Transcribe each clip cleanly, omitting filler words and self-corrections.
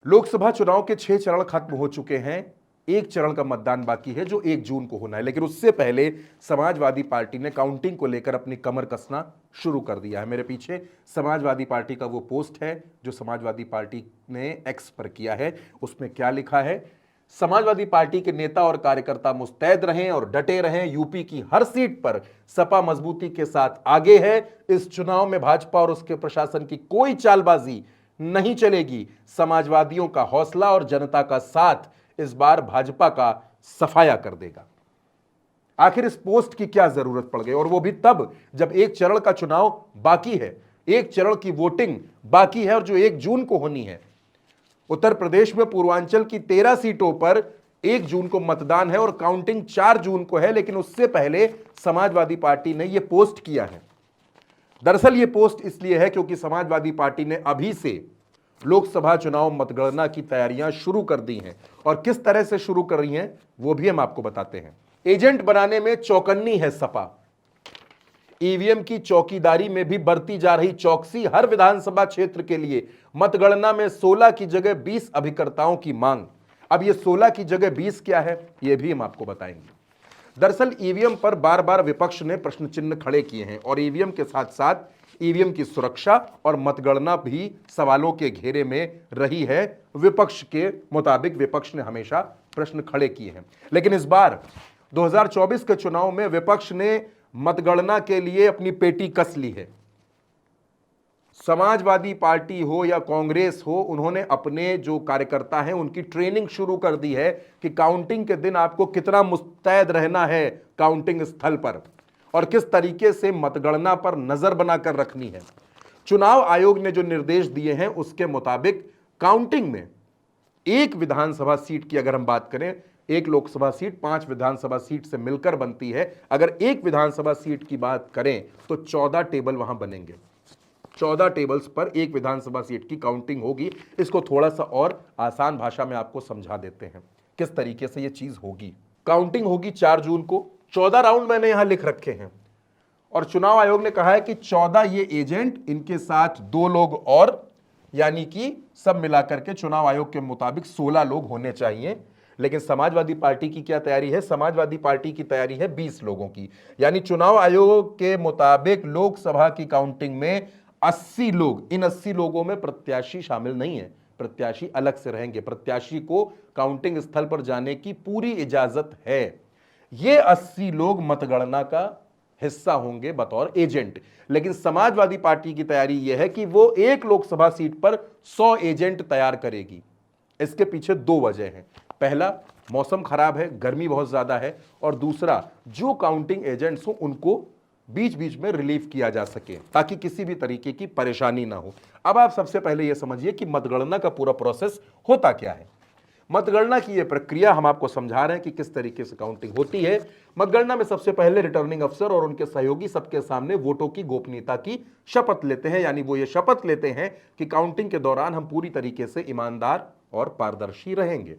लोकसभा चुनाव के 6 चरण खत्म हो चुके हैं। एक चरण का मतदान बाकी है जो 1 जून को होना है, लेकिन उससे पहले समाजवादी पार्टी ने काउंटिंग को लेकर अपनी कमर कसना शुरू कर दिया है। मेरे पीछे समाजवादी पार्टी का वो पोस्ट है जो समाजवादी पार्टी ने एक्स पर किया है। उसमें क्या लिखा है? समाजवादी पार्टी के नेता और कार्यकर्ता मुस्तैद रहें और डटे रहें। यूपी की हर सीट पर सपा मजबूती के साथ आगे है। इस चुनाव में भाजपा और उसके प्रशासन की कोई चालबाजी नहीं चलेगी। समाजवादियों का हौसला और जनता का साथ इस बार भाजपा का सफाया कर देगा। आखिर इस पोस्ट की क्या जरूरत पड़ गई, और वो भी तब जब एक चरण का चुनाव बाकी है, एक चरण की वोटिंग बाकी है और जो 1 जून को होनी है। उत्तर प्रदेश में पूर्वांचल की 13 सीटों पर 1 जून को मतदान है और काउंटिंग 4 जून को है, लेकिन उससे पहले समाजवादी पार्टी ने यह पोस्ट किया है। दरअसल यह पोस्ट इसलिए है क्योंकि समाजवादी पार्टी ने अभी से लोकसभा चुनाव मतगणना की तैयारियां शुरू कर दी हैं, और किस तरह से शुरू कर रही हैं वो भी हम आपको बताते हैं। एजेंट बनाने में चौकन्नी है सपा। ईवीएम की चौकीदारी में भी बढ़ती जा रही चौकसी। हर विधानसभा क्षेत्र के लिए मतगणना में 16 की जगह 20 अभिकर्ताओं की मांग। अब ये 16 की जगह 20 क्या है, ये भी हम आपको बताएंगे। दरअसल ईवीएम पर बार बार विपक्ष ने प्रश्न चिन्ह खड़े किए हैं, और ईवीएम के साथ साथ ईवीएम की सुरक्षा और मतगणना भी सवालों के घेरे में रही है। विपक्ष के मुताबिक विपक्ष ने हमेशा प्रश्न खड़े किए हैं, लेकिन इस बार 2024 के चुनाव में विपक्ष ने मतगणना के लिए अपनी पेटी कस ली है। समाजवादी पार्टी हो या कांग्रेस हो, उन्होंने अपने जो कार्यकर्ता हैं उनकी ट्रेनिंग शुरू कर दी है कि काउंटिंग के दिन आपको कितना मुस्तैद रहना है काउंटिंग स्थल पर, और किस तरीके से मतगणना पर नजर बनाकर रखनी है। चुनाव आयोग ने जो निर्देश दिए हैं उसके मुताबिक काउंटिंग में एक विधानसभा सीट की अगर हम बात करें, एक लोकसभा सीट 5 विधानसभा सीट से मिलकर बनती है। अगर एक विधानसभा सीट की बात करें तो 14 टेबल वहां बनेंगे। 14 टेबल्स पर एक विधानसभा सीट की काउंटिंग होगी। इसको थोड़ा सा और आसान भाषा में आपको समझा देते हैं किस तरीके से यह चीज होगी। काउंटिंग होगी 4 जून को। 14 राउंड मैंने यहां लिख रखे हैं, और चुनाव आयोग ने कहा है कि 14 ये एजेंट, इनके साथ 2 लोग और, यानी कि सब मिलाकर के चुनाव आयोग के मुताबिक 16 लोग होने चाहिए। लेकिन समाजवादी पार्टी की क्या तैयारी है? समाजवादी पार्टी की तैयारी है 20 लोगों की, यानी चुनाव आयोग के मुताबिक लोकसभा की काउंटिंग में 80 लोग। इन 80 लोगों में प्रत्याशी शामिल नहीं है, प्रत्याशी अलग से रहेंगे। प्रत्याशी को काउंटिंग स्थल पर जाने की पूरी इजाजत है। ये 80 लोग मतगणना का हिस्सा होंगे बतौर एजेंट। लेकिन समाजवादी पार्टी की तैयारी यह है कि वो एक लोकसभा सीट पर 100 एजेंट तैयार करेगी। इसके पीछे 2 वजह हैं। पहला, मौसम खराब है, गर्मी बहुत ज्यादा है, और दूसरा, जो काउंटिंग एजेंट्स हो उनको बीच बीच में रिलीफ किया जा सके ताकि किसी भी तरीके की परेशानी ना हो। अब आप सबसे पहले यह समझिए कि मतगणना का पूरा प्रोसेस होता क्या है। मतगणना की यह प्रक्रिया हम आपको समझा रहे हैं कि किस तरीके से काउंटिंग होती है। मतगणना में सबसे पहले रिटर्निंग अफसर और उनके सहयोगी सबके सामने वोटों की गोपनीयता की शपथ लेते हैं, यानी वो ये शपथ लेते हैं कि काउंटिंग के दौरान हम पूरी तरीके से ईमानदार और पारदर्शी रहेंगे।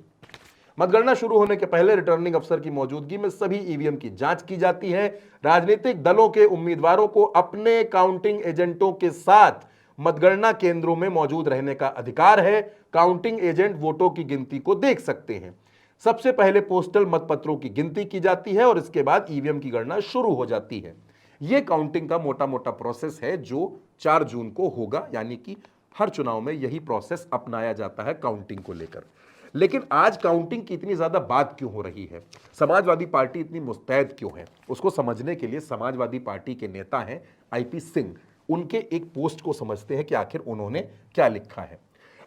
मतगणना शुरू होने के पहले रिटर्निंग अफसर की मौजूदगी में सभी ईवीएम की जांच की जाती है। राजनीतिक दलों के उम्मीदवारों को अपने काउंटिंग एजेंटों के साथ मतगणना केंद्रों में मौजूद रहने का अधिकार है। काउंटिंग एजेंट वोटों की गिनती को देख सकते हैं। सबसे पहले पोस्टल मतपत्रों की गिनती की जाती है और इसके बाद ईवीएम की गणना शुरू हो जाती है। यह काउंटिंग का मोटा मोटा प्रोसेस है जो 4 जून को होगा, यानी कि हर चुनाव में यही प्रोसेस अपनाया जाता है काउंटिंग को लेकर। लेकिन आज काउंटिंग की इतनी ज्यादा बात क्यों हो रही है, समाजवादी पार्टी इतनी मुस्तैद क्यों है, उसको समझने के लिए समाजवादी पार्टी के नेता हैं आईपी सिंह, उनके एक पोस्ट को समझते हैं कि आखिर उन्होंने क्या लिखा है।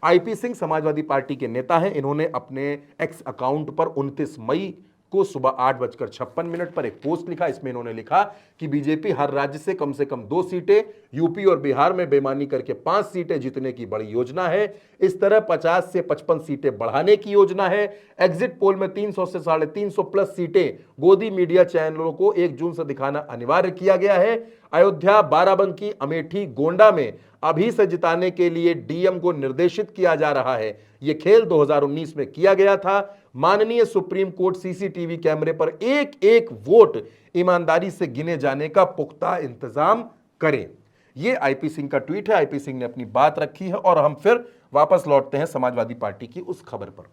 आईपी सिंह समाजवादी पार्टी के नेता हैं। इन्होंने अपने एक्स अकाउंट पर 29 मई को सुबह 8:56 पर एक पोस्ट लिखा। इसमें इन्होंने लिखा कि बीजेपी हर राज्य से कम 2 सीटें, यूपी और बिहार में बेईमानी करके 5 सीटें जीतने की बड़ी योजना है। इस तरह 50 से 55 सीटें बढ़ाने की योजना है। एग्जिट पोल में 300 से 350 प्लस सीटें गोदी मीडिया चैनलों को 1 जून से दिखाना अनिवार्य किया गया है। अयोध्या, बाराबंकी, अमेठी, गोंडा में अभी से जिताने के लिए डीएम को निर्देशित किया जा रहा है। यह खेल 2019 में किया गया था। माननीय सुप्रीम कोर्ट सीसीटीवी कैमरे पर एक एक वोट ईमानदारी से गिने जाने का पुख्ता इंतजाम करे। यह आईपी सिंह का ट्वीट है। आईपी सिंह ने अपनी बात रखी है और हम फिर वापस लौटते हैं समाजवादी पार्टी की उस खबर पर।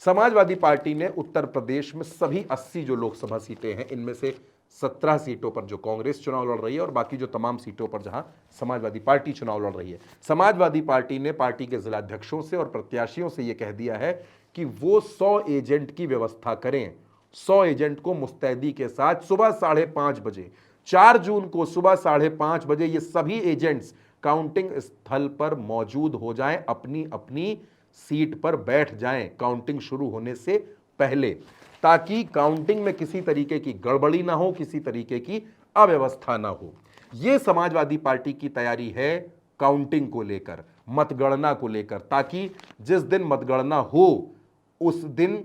समाजवादी पार्टी ने उत्तर प्रदेश में सभी 80 जो लोकसभा सीटें हैं, इनमें से 17 सीटों पर जो कांग्रेस चुनाव लड़ रही है और बाकी जो तमाम सीटों पर जहां समाजवादी पार्टी चुनाव लड़ रही है, समाजवादी पार्टी ने पार्टी के जिलाध्यक्षों से और प्रत्याशियों से यह कह दिया है कि वो 100 एजेंट की व्यवस्था करें। 100 एजेंट को मुस्तैदी के साथ सुबह 5:30 बजे, 4 जून को सुबह 5:30 बजे ये सभी एजेंट्स काउंटिंग स्थल पर मौजूद हो जाएं, अपनी अपनी सीट पर बैठ जाएं काउंटिंग शुरू होने से पहले, ताकि काउंटिंग में किसी तरीके की गड़बड़ी ना हो, किसी तरीके की अव्यवस्था ना हो। यह समाजवादी पार्टी की तैयारी है काउंटिंग को लेकर, मतगणना को लेकर, ताकि जिस दिन मतगणना हो उस दिन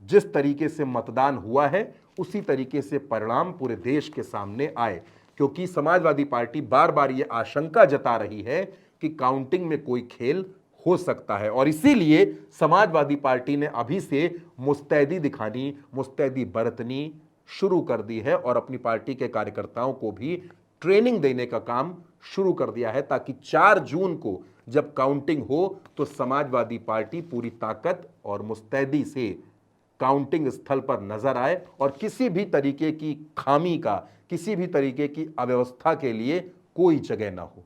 जिस तरीके से मतदान हुआ है उसी तरीके से परिणाम पूरे देश के सामने आए। क्योंकि समाजवादी पार्टी बार बार यह आशंका जता रही है कि काउंटिंग में कोई खेल हो सकता है, और इसीलिए समाजवादी पार्टी ने अभी से मुस्तैदी दिखानी, मुस्तैदी बरतनी शुरू कर दी है और अपनी पार्टी के कार्यकर्ताओं को भी ट्रेनिंग देने का काम शुरू कर दिया है, ताकि 4 जून को जब काउंटिंग हो तो समाजवादी पार्टी पूरी ताकत और मुस्तैदी से काउंटिंग स्थल पर नजर आए और किसी भी तरीके की खामी का, किसी भी तरीके की अव्यवस्था के लिए कोई जगह ना हो।